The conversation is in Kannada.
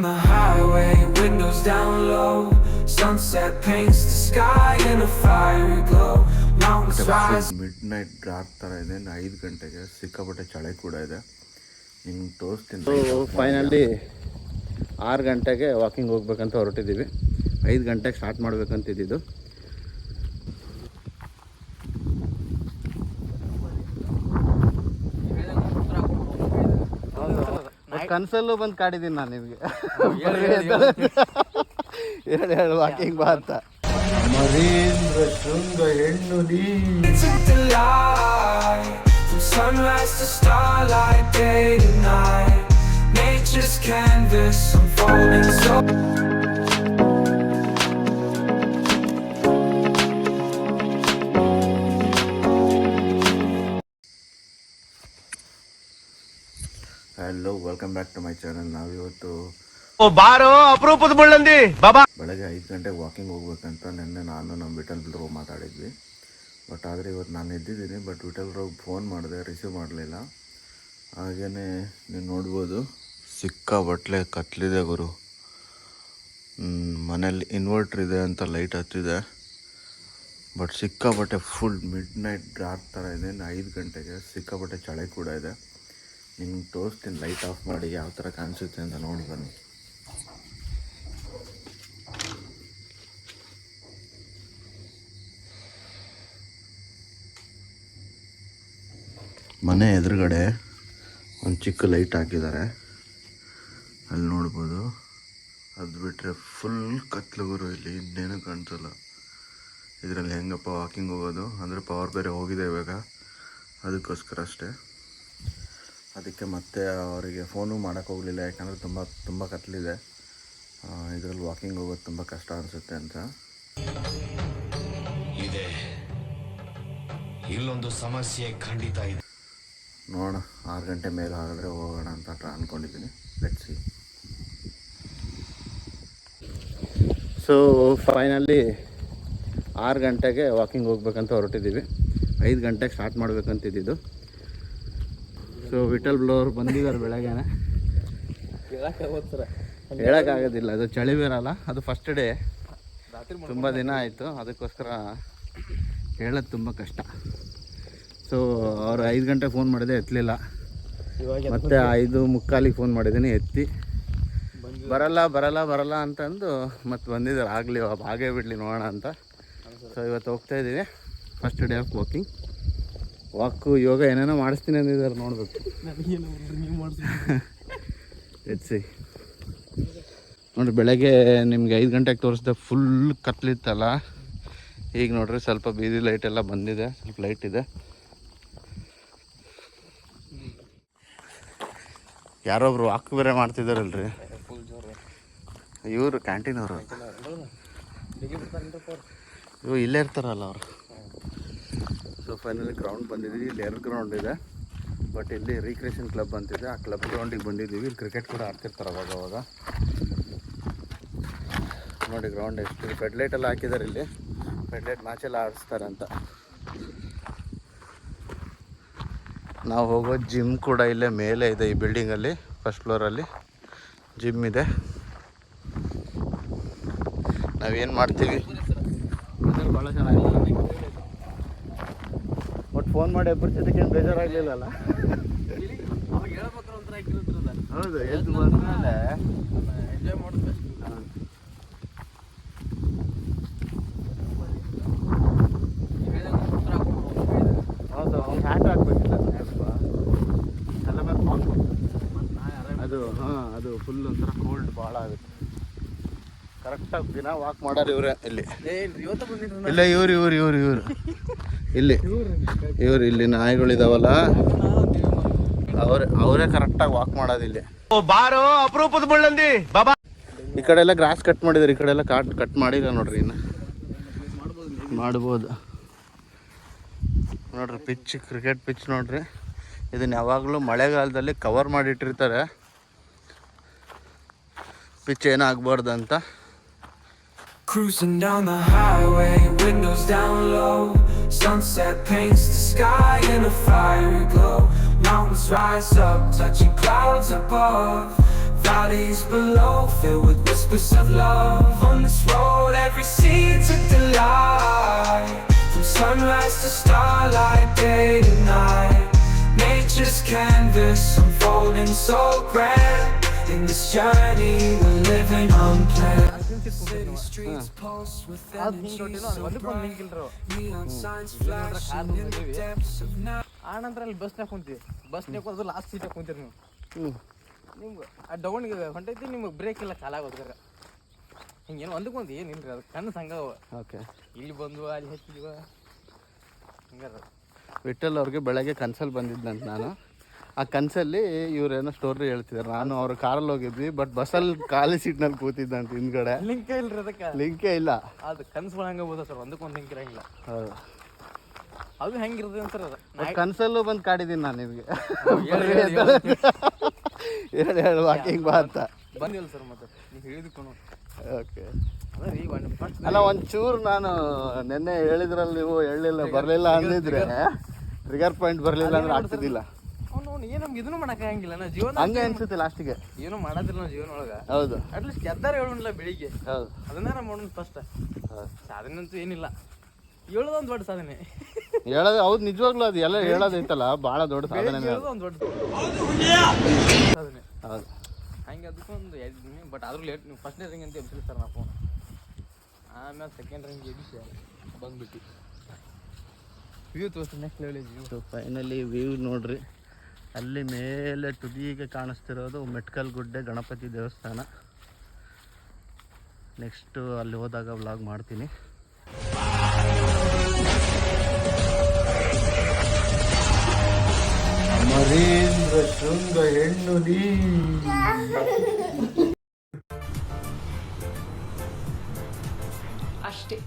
The highway, windows down low. Sunset paints the sky in a fiery glow. Mountains rise. Mid night dark ಥರ ಇದೆ. 5 ಗಂಟೆಗೆ ಸಿಕ್ಕಾಪಟ್ಟೆ ಚಳಿ ಕೂಡ ಇದೆ. ನಿಮ್ಗೆ ತೋರಿಸ್ತೀನಿ. ಫೈನಲಿ 6 ಗಂಟೆಗೆ ವಾಕಿಂಗ್ ಹೋಗ್ಬೇಕಂತ ಹೊರಟಿದ್ದೀವಿ. 5 ಗಂಟೆಗೆ ಸ್ಟಾರ್ಟ್ ಮಾಡ್ಬೇಕಂತಿದ್ದು. ಕನಸಲ್ಲೂ ಬಂದು ಕಾಡಿದ್ದೀನಿ ನಾನು ನಿಮಗೆ. ಹೇಳು ವಾಕಿಂಗ್ ಬಾ ಅಂತ. ಮರೀಂದ್ರ ಶೃಂಗ ಹೆಣ್ಣು ನೀ. Took the light from sunrise to starlight, day to night. Nature's canvas unfolding so. Hello, welcome back to my channel. ನಾವಿವತ್ತು ಬಾರೋ ಅಪರೂಪದ ಮುಳ್ಳಂದಿ ಬಾಬಾ ಬೆಳಗ್ಗೆ 5 ಗಂಟೆಗೆ ವಾಕಿಂಗ್ ಹೋಗ್ಬೇಕಂತ ನಿನ್ನೆ ನಾನು ನಮ್ಮ ವಿಠಲ್ ಬ್ರೋ ಮಾತಾಡಿದ್ವಿ. ಬಟ್ ಆದರೆ ಇವತ್ತು ನಾನು ಎದ್ದಿದ್ದೀನಿ. ಬಟ್ ವಿಠಲ್ ಬ್ರೋಗೆ ಫೋನ್ ಮಾಡಿದೆ, ರಿಸೀವ್ ಮಾಡಲಿಲ್ಲ. ಹಾಗೇ ನೀವು ನೋಡ್ಬೋದು, ಸಿಕ್ಕಾಬಟ್ಲೆ ಕತ್ಲಿದೆ ಗುರು. ಮನೇಲಿ ಇನ್ವರ್ಟ್ರ್ ಇದೆ ಅಂತ ಲೈಟ್ ಹತ್ತಿದೆ. ಬಟ್ ಸಿಕ್ಕಾಬಟ್ಟೆ ಫುಲ್ ಮಿಡ್ ನೈಟ್ ಡಾರ್ಕ್ ಥರ ಇದೆ. 5 ಗಂಟೆಗೆ ಸಿಕ್ಕಾಬಟ್ಟೆ ಚಳಿ ಕೂಡ ಇದೆ. ನಿಮ್ಗೆ ತೋರಿಸ್ತೀನಿ, ಲೈಟ್ ಆಫ್ ಮಾಡಿ ಯಾವ ಥರ ಕಾಣಿಸುತ್ತೆ ಅಂತ ನೋಡಿ ಬನ್ನಿ. ಮನೆ ಎದುರುಗಡೆ ಒಂದು ಚಿಕ್ಕ ಲೈಟ್ ಹಾಕಿದ್ದಾರೆ, ಅಲ್ಲಿ ನೋಡ್ಬೋದು. ಅದು ಬಿಟ್ಟರೆ ಫುಲ್ ಕತ್ಲುಗುರು, ಇಲ್ಲಿ ಇನ್ನೇನು ಕಾಣಿಸಲ್ಲ. ಇದರಲ್ಲಿ ಹೆಂಗಪ್ಪ ವಾಕಿಂಗ್ ಹೋಗೋದು ಅಂದರೆ ಪವರ್ ಬೇರೆ ಹೋಗಿದೆ ಇವಾಗ, ಅದಕ್ಕೋಸ್ಕರ ಅಷ್ಟೇ. ಅದಕ್ಕೆ ಮತ್ತೆ ಅವರಿಗೆ ಫೋನು ಮಾಡೋಕ್ಕೆ ಹೋಗಲಿಲ್ಲ, ಯಾಕಂದರೆ ತುಂಬ ಕತ್ಲಿದೆ. ಇದರಲ್ಲಿ ವಾಕಿಂಗ್ ಹೋಗೋದು ತುಂಬ ಕಷ್ಟ ಅನಿಸುತ್ತೆ ಅಂತ. ಇದೆ ಇಲ್ಲೊಂದು ಸಮಸ್ಯೆ ಖಂಡಿತ ಇದೆ. ನೋಡೋಣ, 6 ಗಂಟೆ ಮೇಲೆ ಆಗಿದ್ರೆ ಹೋಗೋಣ ಅಂತ ಅಂದ್ಕೊಂಡಿದ್ದೀನಿ. Let's see. ಸೊ ಫೈನಲಿ 6 ಗಂಟೆಗೆ ವಾಕಿಂಗ್ ಹೋಗ್ಬೇಕಂತ ಹೊರಟಿದ್ದೀವಿ. 5 ಗಂಟೆಗೆ ಸ್ಟಾರ್ಟ್ ಮಾಡ್ಬೇಕಂತಿದ್ದು. ಸೊ ವಿಠಲ್ ಬ್ರೋ ಅವ್ರು ಬಂದಿದ್ದಾರೆ ಬೆಳಗ್ಗೆನೆ. ಹೇಳೋಕ್ಕಾಗೋದಿಲ್ಲ, ಅದು ಚಳಿ ಬೇರಲ್ಲ, ಅದು ಫಸ್ಟ್ ಡೇ, ತುಂಬ ದಿನ ಆಯಿತು. ಅದಕ್ಕೋಸ್ಕರ ಹೇಳೋದು ತುಂಬ ಕಷ್ಟ. ಸೊ ಅವ್ರು 5 ಗಂಟೆಗೆ ಫೋನ್ ಮಾಡಿದೆ, ಎತ್ತಲಿಲ್ಲ. ಮತ್ತು 5:45 ಫೋನ್ ಮಾಡಿದ್ದೀನಿ, ಎತ್ತಿ ಬರಲ್ಲ ಅಂತಂದು ಮತ್ತೆ ಬಂದಿದ್ದಾರೆ. ಆಗಲಿ ಹಾಗೇ ಬಿಡಲಿ ನೋಡೋಣ ಅಂತ. ಸೊ ಇವತ್ತು ಹೋಗ್ತಾಯಿದ್ದೀವಿ, ಫಸ್ಟ್ ಡೇ ಆಫ್ ವಾಕು ಯೋಗ ಏನೇನೋ ಮಾಡಿಸ್ತೀನಿ ಅಂದಿದ್ದಾರೆ, ನೋಡ್ಬೇಕು. ಎತ್ಸಿ ನೋಡಿರಿ, ಬೆಳಗ್ಗೆ ನಿಮ್ಗೆ 5 ಗಂಟೆಗೆ ತೋರಿಸ್ದೆ, ಫುಲ್ ಕತ್ಲಿತ್ತಲ್ಲ. ಈಗ ನೋಡ್ರಿ ಸ್ವಲ್ಪ ಬೀದಿ ಲೈಟೆಲ್ಲ ಬಂದಿದೆ, ಸ್ವಲ್ಪ ಲೈಟ್ ಇದೆ. ಯಾರೊಬ್ರು ವಾಕ್ ಬೇರೆ ಮಾಡ್ತಿದ್ದಾರಲ್ರಿ ಇವರು, ಕ್ಯಾಂಟೀನ್ ಅವರು. ಇವು ಇಲ್ಲೇ ಇರ್ತಾರಲ್ಲ ಅವರು. ಸೊ ಫೈನಲಿ ಗ್ರೌಂಡ್ ಬಂದಿದ್ದೀವಿ. ಇಲ್ಲಿ 2 ಗ್ರೌಂಡ್ ಇದೆ, ಬಟ್ ಇಲ್ಲಿ ರೀಕ್ರಿಯೇಷನ್ ಕ್ಲಬ್ ಅಂತಿದೆ, ಆ ಕ್ಲಬ್ ಗ್ರೌಂಡಿಗೆ ಬಂದಿದ್ದೀವಿ. ಇಲ್ಲಿ ಕ್ರಿಕೆಟ್ ಕೂಡ ಆಡ್ತಿರ್ತಾರೆ ಅವಾಗ. ನೋಡಿ ಗ್ರೌಂಡ್ ಎಷ್ಟು ಫೆಡ್ಲೈಟ್ ಎಲ್ಲ ಹಾಕಿದ್ದಾರೆ. ಇಲ್ಲಿ ಫೆಡ್ಲೈಟ್ ಮ್ಯಾಚೆಲ್ಲ ಆಡಿಸ್ತಾರೆ ಅಂತ. ನಾವು ಹೋಗೋ ಜಿಮ್ ಕೂಡ ಇಲ್ಲೇ ಮೇಲೆ ಇದೆ, ಈ ಬಿಲ್ಡಿಂಗಲ್ಲಿ ಫಸ್ಟ್ ಫ್ಲೋರಲ್ಲಿ ಜಿಮ್ ಇದೆ. ನಾವೇನು ಮಾಡ್ತೀವಿ, ಭಾಳ ಚೆನ್ನಾಗಿದೆ. ಬಟ್ ಫೋನ್ ಮಾಡಿ ಎಬ್ಬರ ಜೊತೆಗೆ ಏನು ಬೇಜಾರಾಗಲಿಲ್ಲಲ್ಲ. ಹೌದು, ಎದ್ದು ಬಂದಮೇಲೆ ಎಂಜಾಯ್ ಮಾಡೋದು. ಹೌದು, ಅವ್ನು ಹ್ಯಾಟ್ ಹಾಕ್ಬೇಕಿಲ್ಲ ಎಲ್ಲ ಮೇಲೆ. ಅದು ಅದು ಫುಲ್ ಒಂಥರ ಕೋಲ್ಡ್ ಭಾಳ ಆಗುತ್ತೆ. ಕರೆಕ್ಟಾಗಿ ದಿನ ವಾಕ್ ಮಾಡೋರು ಇವರೇ ಇಲ್ಲಿ. ಇಲ್ಲ ಇವ್ರು ಇಲ್ಲಿ ನಾಯಿಗಳಿದಾವಲ್ಲ, ಅವರೇ ಕರೆಕ್ಟಾಗಿ ವಾಕ್ ಮಾಡೋದು ಇಲ್ಲಿ. ಬಾರೋ ಅಪರೂಪದ ಮುಳ್ಳಂದಿ ಬಾಬಾ. ಈ ಕಡೆ ಎಲ್ಲ ಗ್ರಾಸ್ ಕಟ್ ಮಾಡಿದ್ದಾರೆ, ಈ ಕಡೆ ಎಲ್ಲ ಕಟ್ ಮಾಡಿಲ್ಲ ನೋಡ್ರಿ. ಇನ್ನು ಮಾಡ್ಬೋದು ನೋಡ್ರಿ. ಪಿಚ್, ಕ್ರಿಕೆಟ್ ಪಿಚ್ ನೋಡ್ರಿ. ಇದನ್ನ ಯಾವಾಗಲೂ ಮಳೆಗಾಲದಲ್ಲಿ ಕವರ್ ಮಾಡಿಟ್ಟಿರ್ತಾರೆ, ಪಿಚ್ ಏನಾಗಬಾರ್ದು ಅಂತ. Cruising down the highway, windows down low. Sunset paints the sky in a fiery glow. Mountains rise up, touching clouds above. valleys below, filled with whispers of love. On this road, every seed's a delight. From sunrise to starlight, day to night. Nature's canvas unfolding so grand. In this journey, we're living unplanned. City streets pulse with energy so bright. Neon signs flashing in the depths of night. ಆ ನಂತರ ಅಲ್ಲಿ ಬಸ್ನಾಗ ಕುಂತೀವಿ. ಬಸ್ನಾಗ ಅದು ಲಾಸ್ಟ್ ಸೀಟಾಗ ಕುಂತೀರಿ ನೀವು. ನಿಮ್ಗೆ ಆ ಡೌನ್ಗೆ ಹೊಂಟೈತಿ, ನಿಮ್ಗೆ ಬ್ರೇಕ್ ಇಲ್ಲ, ಕಾಲಾಗ ಹೋಗ್ತಾರೆ. ಹಿಂಗೇನು ಒಂದಕ್ಕೊಂದು ಏನಿಲ್ರಿ, ಅದು ಕಣ್ಣು ಸಂಗವ. ಓಕೆ, ಇಲ್ಲಿ ಬಂದು ಅಲ್ಲಿ ಹಚ್ಚಿದೀವ ಹಿಂಗಾರ. ವಿಠಲ್ ಅವ್ರಿಗೆ ಬೆಳಗ್ಗೆ ಕನ್ಸಲ್ಲಿ ಬಂದಿದ್ದಂತ ನಾನು. ಆ ಕನಸಲ್ಲಿ ಇವ್ರೇನೋ ಸ್ಟೋರಿ ಹೇಳ್ತಿದ್ದಾರೆ. ನಾನು ಅವ್ರ ಕಾರಲ್ಲಿ ಹೋಗಿದ್ವಿ, ಬಟ್ ಬಸ್ಸಲ್ಲಿ ಖಾಲಿ ಸೀಟ್ನಲ್ಲಿ ಕೂತಿದ್ದಂತ ಹಿಂದ್ಗಡೆ. ಲಿಂಕೇ ಇಲ್ರಿ, ಅದಕ್ಕೆ ಲಿಂಕೇ ಇಲ್ಲ. ಅದು ಕನ್ಸುಗಳು ಹಂಗೆ ಹೋದ ಸರ್, ಒಂದಕ್ಕೊಂದು ಲಿಂಕ್ ಇರಂಗಿಲ್ಲ. ಹೌದು, ಅದು ಹೆಂಗಿರ್ತದೆ ಅಂತ ಅದು ಕನಸಲ್ಲೂ ಬಂದು ಕಾಡಿದ್ದೀನಿ ನಾನು ನಿಮಗೆ. ಹೇಳು ವಾಕಿಂಗ್ ಬಾ ಅಂತ ಬಂದಿಲ್ಲ ಸರ್. ಮತ್ತೆ ನೀವು ಹೇಳಿದ್ಕೊಂಡು ಓಕೆ. ಅಲ್ಲ, ಒಂಚೂರು ನಾನು ನಿನ್ನೆ ಹೇಳಿದ್ರಲ್ಲಿ ನೀವು ಹೇಳಿಲ್ಲ, ಬರಲಿಲ್ಲ ಅಂದಿದ್ರೆ, ಟ್ರಿಗರ್ ಪಾಯಿಂಟ್ ಬರಲಿಲ್ಲ ಅಂದ್ರೆ ಆಗ್ತಿದ್ದಿಲ್ಲ. ಅವ್ನು ಏನು ನಮ್ಗೆ ಇದನ್ನು ಮಾಡೋಕ್ಕಾಗಂಗಿಲ್ಲ. ನಾ ಜೀವನ ಹಂಗೆ ಅನ್ಸುತ್ತೆ ಲಾಸ್ಟಿಗೆ. ಏನೂ ಮಾಡೋದಿಲ್ಲ ನಾವು ಜೀವನ ಒಳಗೆ. ಹೌದು, ಅಟ್ಲೀಸ್ಟ್ ಗೆದ್ದಾರ ಹೇಳೋಣಿಲ್ಲ ಬೆಳಿಗ್ಗೆ. ಹೌದು, ಅದನ್ನ ನಾವು ಮಾಡೋಣ ಫಸ್ಟ್. ಸಾಧನೆ ಅಂತೂ ಏನಿಲ್ಲ, ಹೇಳೋದೊಂದು ದೊಡ್ಡ ಸಾಧನೆ. ಹೇಳೋದು ಹೌದು, ನಿಜವಾಗ್ಲೂ ಅದು ಎಲ್ಲ ಹೇಳೋದೈತಲ್ಲ ಭಾಳ ದೊಡ್ಡ ಸಾಧನೆ. ಒಂದು ದೊಡ್ಡ ಸಾಧನೆ. ಹೌದು, ಹಂಗೆ ಅದಕ್ಕೊಂದು ಬಟ್ ಆದ್ರೂ ಲೇಟ್. ನೀವು ಫಸ್ಟ್ನೇ ರಿಂಗ್ ಅಂತ ಎಬ್ಸಿಲ್ಲ ಸರ್ ನಾ ಫೋನ್. ಆಮೇಲೆ ಸೆಕೆಂಡ್ ರಿಂಗ್ ಎಬ್ಬಿಸಿ ಬಂದ್ಬಿಟ್ಟು ವ್ಯೂ ತೋರಿಸ್ತೀನಿ. Next level view. Finally view ನೋಡ್ರಿ, ಅಲ್ಲಿ ಮೇಲೆ ತುದಿಗೆ ಕಾಣಿಸ್ತಿರೋದು ಮೆಟ್ಕಲ್ ಗುಡ್ಡೆ ಗಣಪತಿ ದೇವಸ್ಥಾನ. ನೆಕ್ಸ್ಟು ಅಲ್ಲಿ ಹೋದಾಗ ವ್ಲಾಗ್ ಮಾಡ್ತೀನಿ. ಅಮರೇಂದ್ರ ಶೃಂಗ ಹೆಣ್ಣು ನೀ ಅಷ್ಟೇ.